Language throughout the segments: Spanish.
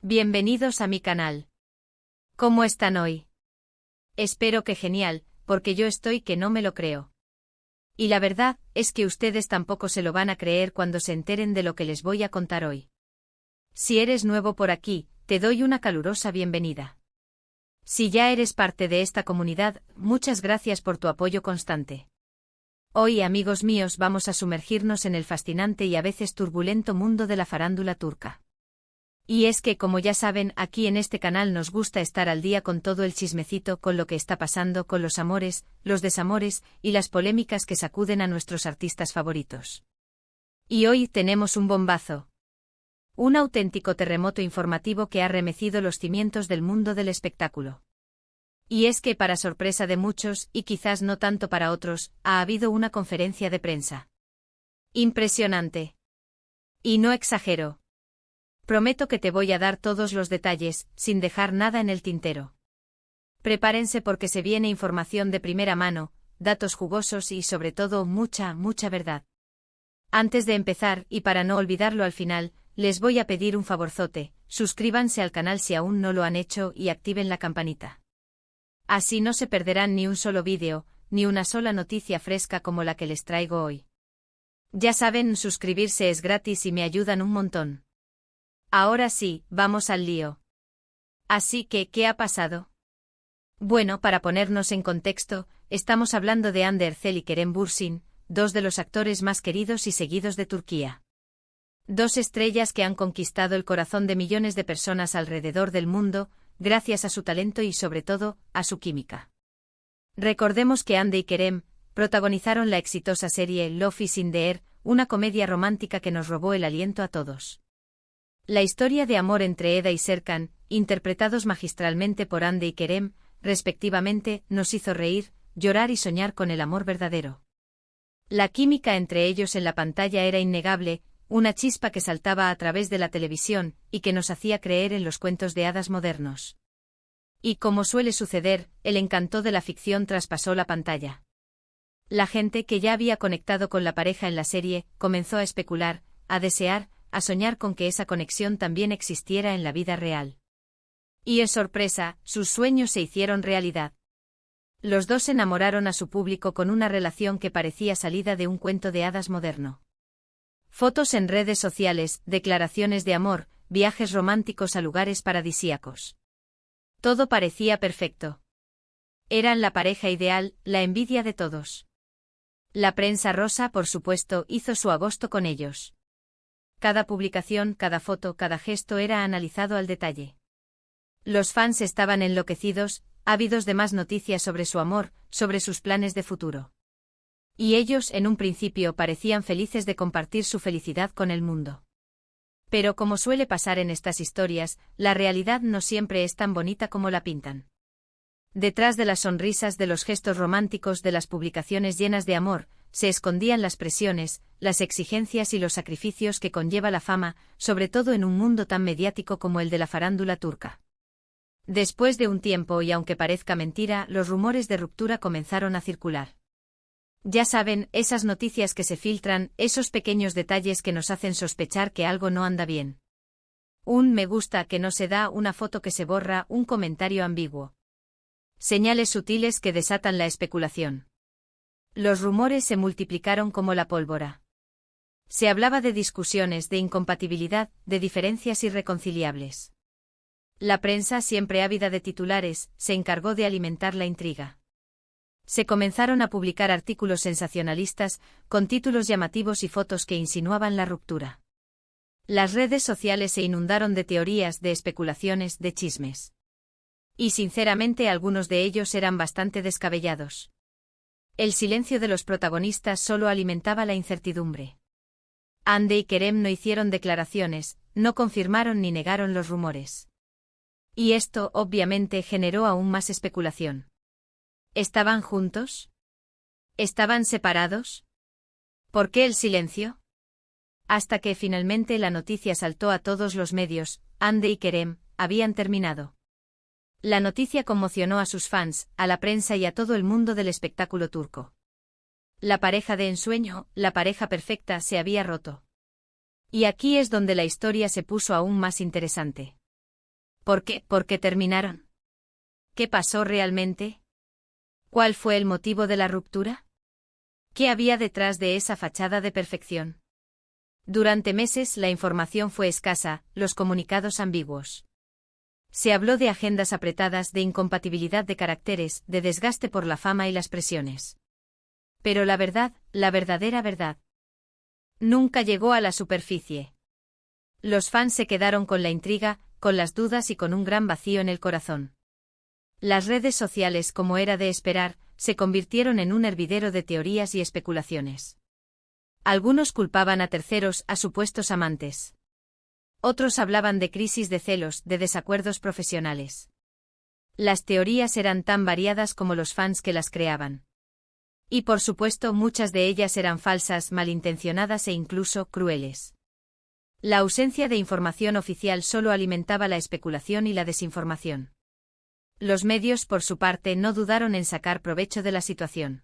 Bienvenidos a mi canal. ¿Cómo están hoy? Espero que genial, porque yo estoy que no me lo creo. Y la verdad, es que ustedes tampoco se lo van a creer cuando se enteren de lo que les voy a contar hoy. Si eres nuevo por aquí, te doy una calurosa bienvenida. Si ya eres parte de esta comunidad, muchas gracias por tu apoyo constante. Hoy, amigos míos, vamos a sumergirnos en el fascinante y a veces turbulento mundo de la farándula turca. Y es que, como ya saben, aquí en este canal nos gusta estar al día con todo el chismecito, con lo que está pasando, con los amores, los desamores y las polémicas que sacuden a nuestros artistas favoritos. Y hoy tenemos un bombazo. Un auténtico terremoto informativo que ha remecido los cimientos del mundo del espectáculo. Y es que, para sorpresa de muchos, y quizás no tanto para otros, ha habido una conferencia de prensa. Impresionante. Y no exagero. Prometo que te voy a dar todos los detalles, sin dejar nada en el tintero. Prepárense porque se viene información de primera mano, datos jugosos y sobre todo mucha verdad. Antes de empezar, y para no olvidarlo al final, les voy a pedir un favorzote, suscríbanse al canal si aún no lo han hecho y activen la campanita. Así no se perderán ni un solo vídeo, ni una sola noticia fresca como la que les traigo hoy. Ya saben, suscribirse es gratis y me ayudan un montón. Ahora sí, vamos al lío. Así que, ¿qué ha pasado? Bueno, para ponernos en contexto, estamos hablando de Hande Erçel y Kerem Bürsin, dos de los actores más queridos y seguidos de Turquía. Dos estrellas que han conquistado el corazón de millones de personas alrededor del mundo, gracias a su talento y sobre todo, a su química. Recordemos que Hande y Kerem protagonizaron la exitosa serie Love is in the Air, una comedia romántica que nos robó el aliento a todos. La historia de amor entre Eda y Serkan, interpretados magistralmente por Hande y Kerem, respectivamente, nos hizo reír, llorar y soñar con el amor verdadero. La química entre ellos en la pantalla era innegable, una chispa que saltaba a través de la televisión y que nos hacía creer en los cuentos de hadas modernos. Y como suele suceder, el encanto de la ficción traspasó la pantalla. La gente que ya había conectado con la pareja en la serie comenzó a especular, a desear, a soñar con que esa conexión también existiera en la vida real. Y es sorpresa, sus sueños se hicieron realidad. Los dos enamoraron a su público con una relación que parecía salida de un cuento de hadas moderno. Fotos en redes sociales, declaraciones de amor, viajes románticos a lugares paradisíacos. Todo parecía perfecto. Eran la pareja ideal, la envidia de todos. La prensa rosa, por supuesto, hizo su agosto con ellos. Cada publicación, cada foto, cada gesto era analizado al detalle. Los fans estaban enloquecidos, ávidos de más noticias sobre su amor, sobre sus planes de futuro. Y ellos, en un principio, parecían felices de compartir su felicidad con el mundo. Pero como suele pasar en estas historias, la realidad no siempre es tan bonita como la pintan. Detrás de las sonrisas, de los gestos románticos, de las publicaciones llenas de amor, se escondían las presiones, las exigencias y los sacrificios que conlleva la fama, sobre todo en un mundo tan mediático como el de la farándula turca. Después de un tiempo y aunque parezca mentira, los rumores de ruptura comenzaron a circular. Ya saben, esas noticias que se filtran, esos pequeños detalles que nos hacen sospechar que algo no anda bien. Un me gusta que no se da, una foto que se borra, un comentario ambiguo. Señales sutiles que desatan la especulación. Los rumores se multiplicaron como la pólvora. Se hablaba de discusiones, de incompatibilidad, de diferencias irreconciliables. La prensa, siempre ávida de titulares, se encargó de alimentar la intriga. Se comenzaron a publicar artículos sensacionalistas, con títulos llamativos y fotos que insinuaban la ruptura. Las redes sociales se inundaron de teorías, de especulaciones, de chismes. Y sinceramente algunos de ellos eran bastante descabellados. El silencio de los protagonistas solo alimentaba la incertidumbre. Hande y Kerem no hicieron declaraciones, no confirmaron ni negaron los rumores. Y esto, obviamente, generó aún más especulación. ¿Estaban juntos? ¿Estaban separados? ¿Por qué el silencio? Hasta que finalmente la noticia saltó a todos los medios, Hande y Kerem habían terminado. La noticia conmocionó a sus fans, a la prensa y a todo el mundo del espectáculo turco. La pareja de ensueño, la pareja perfecta, se había roto. Y aquí es donde la historia se puso aún más interesante. ¿Por qué terminaron? ¿Qué pasó realmente? ¿Cuál fue el motivo de la ruptura? ¿Qué había detrás de esa fachada de perfección? Durante meses la información fue escasa, los comunicados ambiguos. Se habló de agendas apretadas, de incompatibilidad de caracteres, de desgaste por la fama y las presiones. Pero la verdad, la verdadera verdad, nunca llegó a la superficie. Los fans se quedaron con la intriga, con las dudas y con un gran vacío en el corazón. Las redes sociales, como era de esperar, se convirtieron en un hervidero de teorías y especulaciones. Algunos culpaban a terceros, a supuestos amantes. Otros hablaban de crisis de celos, de desacuerdos profesionales. Las teorías eran tan variadas como los fans que las creaban. Y por supuesto muchas de ellas eran falsas, malintencionadas e incluso crueles. La ausencia de información oficial solo alimentaba la especulación y la desinformación. Los medios, por su parte, no dudaron en sacar provecho de la situación.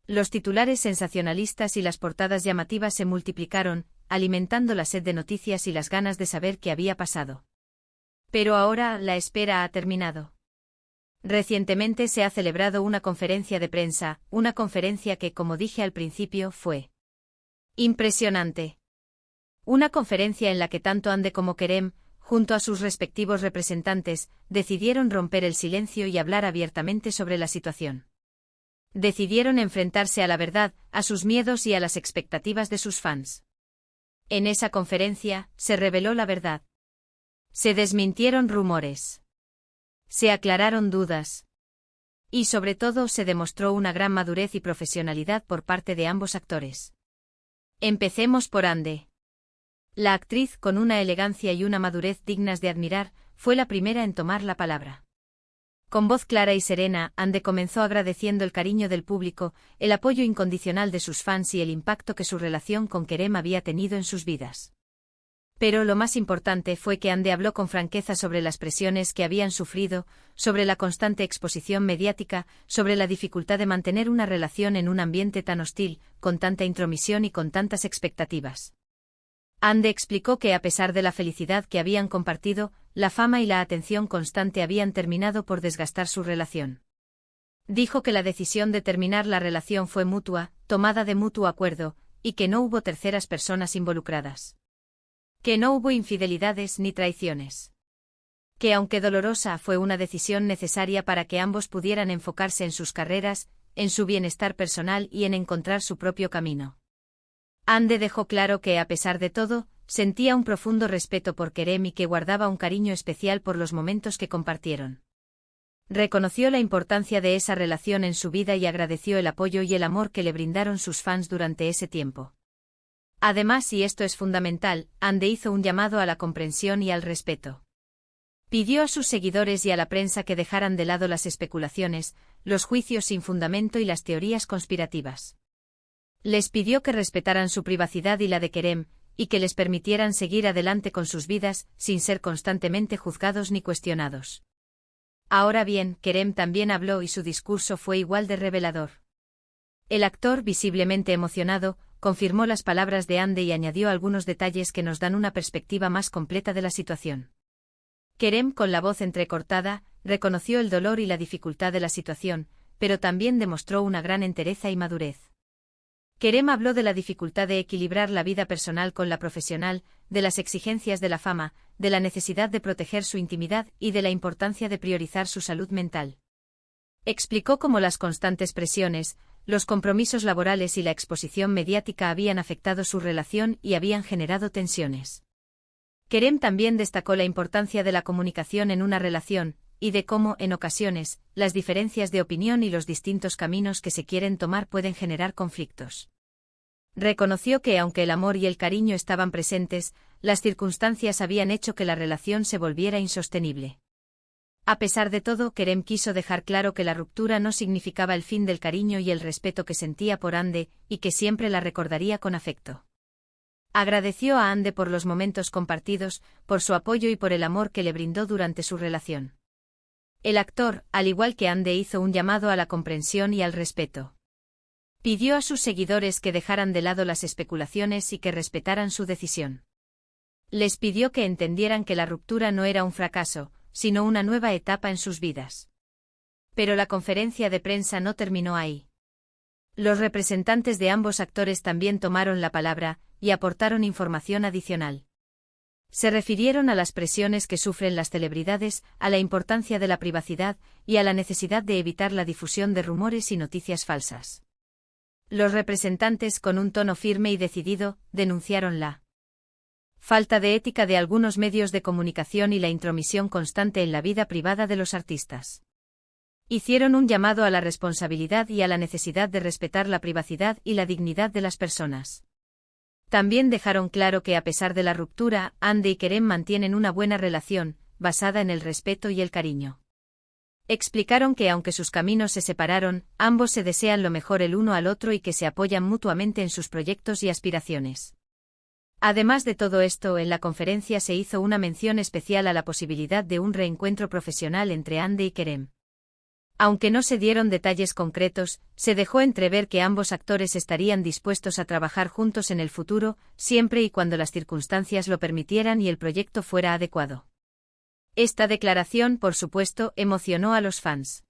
Los titulares sensacionalistas y las portadas llamativas se multiplicaron, alimentando la sed de noticias y las ganas de saber qué había pasado. Pero ahora la espera ha terminado. Recientemente se ha celebrado una conferencia de prensa, una conferencia que, como dije al principio, fue impresionante. Una conferencia en la que tanto Hande como Kerem, junto a sus respectivos representantes, decidieron romper el silencio y hablar abiertamente sobre la situación. Decidieron enfrentarse a la verdad, a sus miedos y a las expectativas de sus fans. En esa conferencia, se reveló la verdad. Se desmintieron rumores. Se aclararon dudas. Y sobre todo se demostró una gran madurez y profesionalidad por parte de ambos actores. Empecemos por Hande. La actriz, con una elegancia y una madurez dignas de admirar, fue la primera en tomar la palabra. Con voz clara y serena, Hande comenzó agradeciendo el cariño del público, el apoyo incondicional de sus fans y el impacto que su relación con Kerem había tenido en sus vidas. Pero lo más importante fue que Hande habló con franqueza sobre las presiones que habían sufrido, sobre la constante exposición mediática, sobre la dificultad de mantener una relación en un ambiente tan hostil, con tanta intromisión y con tantas expectativas. Hande explicó que a pesar de la felicidad que habían compartido, la fama y la atención constante habían terminado por desgastar su relación. Dijo que la decisión de terminar la relación fue mutua, tomada de mutuo acuerdo, y que no hubo terceras personas involucradas. Que no hubo infidelidades ni traiciones. Que aunque dolorosa fue una decisión necesaria para que ambos pudieran enfocarse en sus carreras, en su bienestar personal y en encontrar su propio camino. Hande dejó claro que, a pesar de todo, sentía un profundo respeto por Kerem y que guardaba un cariño especial por los momentos que compartieron. Reconoció la importancia de esa relación en su vida y agradeció el apoyo y el amor que le brindaron sus fans durante ese tiempo. Además, y esto es fundamental, Hande hizo un llamado a la comprensión y al respeto. Pidió a sus seguidores y a la prensa que dejaran de lado las especulaciones, los juicios sin fundamento y las teorías conspirativas. Les pidió que respetaran su privacidad y la de Kerem, y que les permitieran seguir adelante con sus vidas, sin ser constantemente juzgados ni cuestionados. Ahora bien, Kerem también habló y su discurso fue igual de revelador. El actor, visiblemente emocionado, confirmó las palabras de Hande y añadió algunos detalles que nos dan una perspectiva más completa de la situación. Kerem, con la voz entrecortada, reconoció el dolor y la dificultad de la situación, pero también demostró una gran entereza y madurez. Kerem habló de la dificultad de equilibrar la vida personal con la profesional, de las exigencias de la fama, de la necesidad de proteger su intimidad y de la importancia de priorizar su salud mental. Explicó cómo las constantes presiones, los compromisos laborales y la exposición mediática habían afectado su relación y habían generado tensiones. Kerem también destacó la importancia de la comunicación en una relación, y de cómo, en ocasiones, las diferencias de opinión y los distintos caminos que se quieren tomar pueden generar conflictos. Reconoció que aunque el amor y el cariño estaban presentes, las circunstancias habían hecho que la relación se volviera insostenible. A pesar de todo, Kerem quiso dejar claro que la ruptura no significaba el fin del cariño y el respeto que sentía por Hande, y que siempre la recordaría con afecto. Agradeció a Hande por los momentos compartidos, por su apoyo y por el amor que le brindó durante su relación. El actor, al igual que Hande, hizo un llamado a la comprensión y al respeto. Pidió a sus seguidores que dejaran de lado las especulaciones y que respetaran su decisión. Les pidió que entendieran que la ruptura no era un fracaso, sino una nueva etapa en sus vidas. Pero la conferencia de prensa no terminó ahí. Los representantes de ambos actores también tomaron la palabra y aportaron información adicional. Se refirieron a las presiones que sufren las celebridades, a la importancia de la privacidad y a la necesidad de evitar la difusión de rumores y noticias falsas. Los representantes, con un tono firme y decidido, denunciaron la falta de ética de algunos medios de comunicación y la intromisión constante en la vida privada de los artistas. Hicieron un llamado a la responsabilidad y a la necesidad de respetar la privacidad y la dignidad de las personas. También dejaron claro que a pesar de la ruptura, Hande y Kerem mantienen una buena relación, basada en el respeto y el cariño. Explicaron que aunque sus caminos se separaron, ambos se desean lo mejor el uno al otro y que se apoyan mutuamente en sus proyectos y aspiraciones. Además de todo esto, en la conferencia se hizo una mención especial a la posibilidad de un reencuentro profesional entre Hande y Kerem. Aunque no se dieron detalles concretos, se dejó entrever que ambos actores estarían dispuestos a trabajar juntos en el futuro, siempre y cuando las circunstancias lo permitieran y el proyecto fuera adecuado. Esta declaración, por supuesto, emocionó a los fans.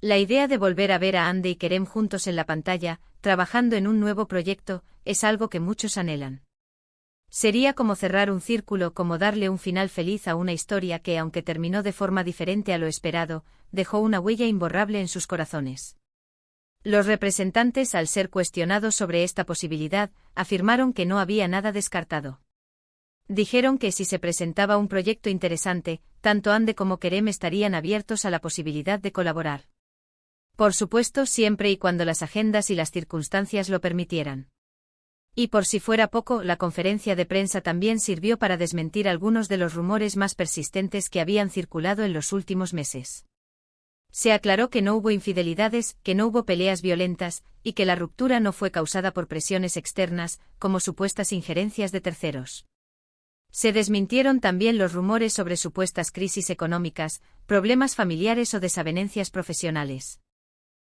La idea de volver a ver a Hande y Kerem juntos en la pantalla, trabajando en un nuevo proyecto, es algo que muchos anhelan. Sería como cerrar un círculo, como darle un final feliz a una historia que, aunque terminó de forma diferente a lo esperado, dejó una huella imborrable en sus corazones. Los representantes, al ser cuestionados sobre esta posibilidad, afirmaron que no había nada descartado. Dijeron que si se presentaba un proyecto interesante, tanto Hande como Kerem estarían abiertos a la posibilidad de colaborar. Por supuesto, siempre y cuando las agendas y las circunstancias lo permitieran. Y por si fuera poco, la conferencia de prensa también sirvió para desmentir algunos de los rumores más persistentes que habían circulado en los últimos meses. Se aclaró que no hubo infidelidades, que no hubo peleas violentas, y que la ruptura no fue causada por presiones externas, como supuestas injerencias de terceros. Se desmintieron también los rumores sobre supuestas crisis económicas, problemas familiares o desavenencias profesionales.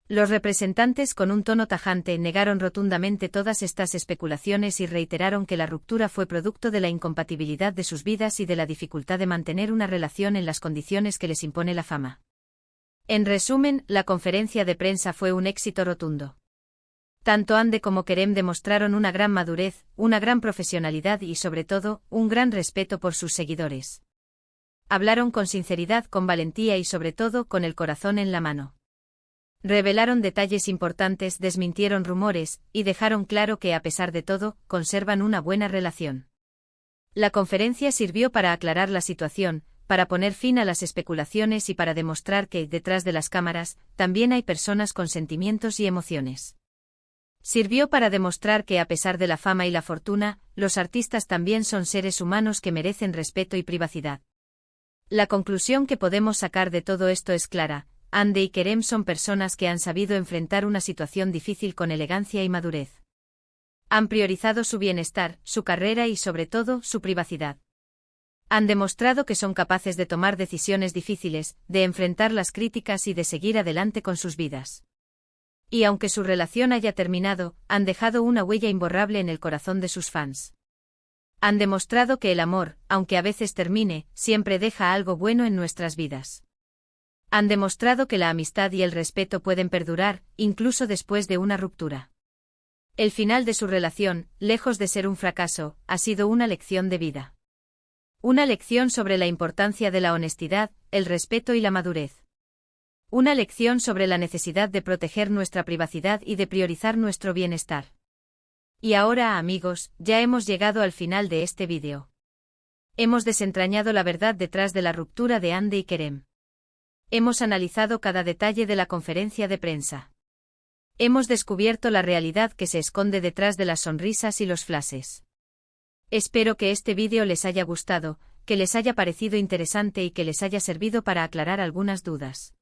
Los representantes, con un tono tajante, negaron rotundamente todas estas especulaciones y reiteraron que la ruptura fue producto de la incompatibilidad de sus vidas y de la dificultad de mantener una relación en las condiciones que les impone la fama. En resumen, la conferencia de prensa fue un éxito rotundo. Tanto Hande como Kerem demostraron una gran madurez, una gran profesionalidad y, sobre todo, un gran respeto por sus seguidores. Hablaron con sinceridad, con valentía y, sobre todo, con el corazón en la mano. Revelaron detalles importantes, desmintieron rumores, y dejaron claro que, a pesar de todo, conservan una buena relación. La conferencia sirvió para aclarar la situación, para poner fin a las especulaciones y para demostrar que, detrás de las cámaras, también hay personas con sentimientos y emociones. Sirvió para demostrar que, a pesar de la fama y la fortuna, los artistas también son seres humanos que merecen respeto y privacidad. La conclusión que podemos sacar de todo esto es clara: Hande y Kerem son personas que han sabido enfrentar una situación difícil con elegancia y madurez. Han priorizado su bienestar, su carrera y, sobre todo, su privacidad. Han demostrado que son capaces de tomar decisiones difíciles, de enfrentar las críticas y de seguir adelante con sus vidas. Y aunque su relación haya terminado, han dejado una huella imborrable en el corazón de sus fans. Han demostrado que el amor, aunque a veces termine, siempre deja algo bueno en nuestras vidas. Han demostrado que la amistad y el respeto pueden perdurar, incluso después de una ruptura. El final de su relación, lejos de ser un fracaso, ha sido una lección de vida. Una lección sobre la importancia de la honestidad, el respeto y la madurez. Una lección sobre la necesidad de proteger nuestra privacidad y de priorizar nuestro bienestar. Y ahora, amigos, ya hemos llegado al final de este vídeo. Hemos desentrañado la verdad detrás de la ruptura de Hande y Kerem. Hemos analizado cada detalle de la conferencia de prensa. Hemos descubierto la realidad que se esconde detrás de las sonrisas y los flashes. Espero que este vídeo les haya gustado, que les haya parecido interesante y que les haya servido para aclarar algunas dudas.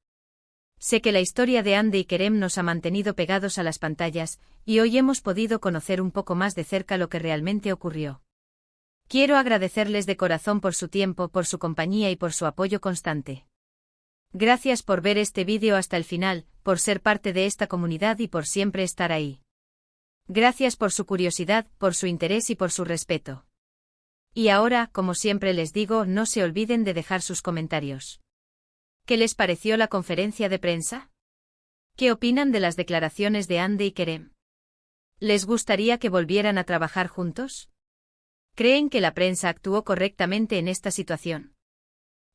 Sé que la historia de Hande y Kerem nos ha mantenido pegados a las pantallas, y hoy hemos podido conocer un poco más de cerca lo que realmente ocurrió. Quiero agradecerles de corazón por su tiempo, por su compañía y por su apoyo constante. Gracias por ver este vídeo hasta el final, por ser parte de esta comunidad y por siempre estar ahí. Gracias por su curiosidad, por su interés y por su respeto. Y ahora, como siempre les digo, no se olviden de dejar sus comentarios. ¿Qué les pareció la conferencia de prensa? ¿Qué opinan de las declaraciones de Andy y Kerem? ¿Les gustaría que volvieran a trabajar juntos? ¿Creen que la prensa actuó correctamente en esta situación?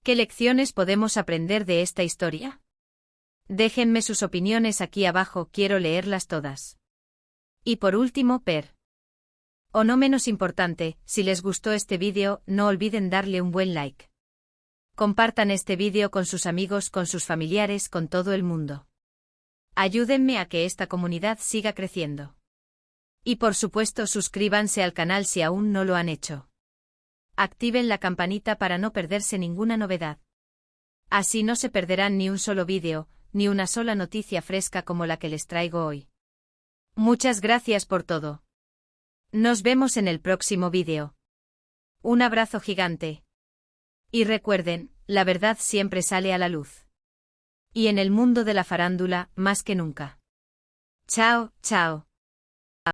¿Qué lecciones podemos aprender de esta historia? Déjenme sus opiniones aquí abajo, quiero leerlas todas. Y por último, o no menos importante, si les gustó este vídeo, no olviden darle un buen like. Compartan este vídeo con sus amigos, con sus familiares, con todo el mundo. Ayúdenme a que esta comunidad siga creciendo. Y por supuesto suscríbanse al canal si aún no lo han hecho. Activen la campanita para no perderse ninguna novedad. Así no se perderán ni un solo vídeo, ni una sola noticia fresca como la que les traigo hoy. Muchas gracias por todo. Nos vemos en el próximo vídeo. Un abrazo gigante. Y recuerden, la verdad siempre sale a la luz. Y en el mundo de la farándula, más que nunca. Chao, chao.